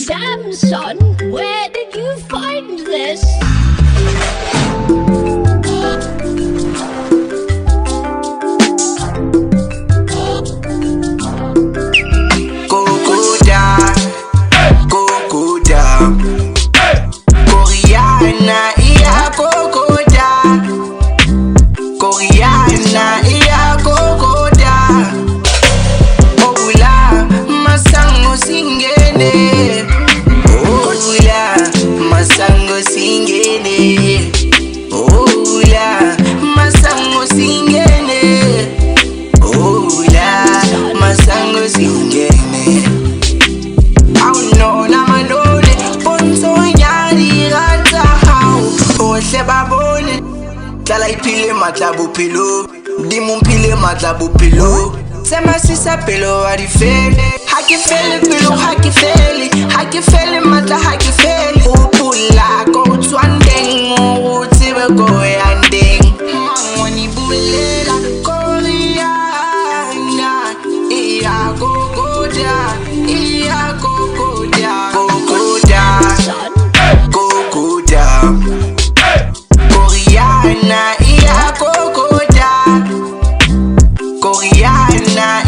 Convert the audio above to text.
Damn, son, where did you find this? Kokoda, Kokoda, Koreana, iya Kokoda, Koreana, iya Kokoda. Oula, masango singene. Oula, masango singene. Oula, masango singene. Oula, masango singene. Babone Tlala iphile matla bophelo Dimo mphile matla bophelo Tsema sisa pelo a di fele Ha ke fele pelo, ha ke fele Ha ke fele matla, ha ke fele Upula ko tswandeng O tsebe ko yandeng Mangwani bulela Koreana Iya Kokoda Iya Kokoda Kokoda Kokoda Koreana, iya Kokoda, Koreana.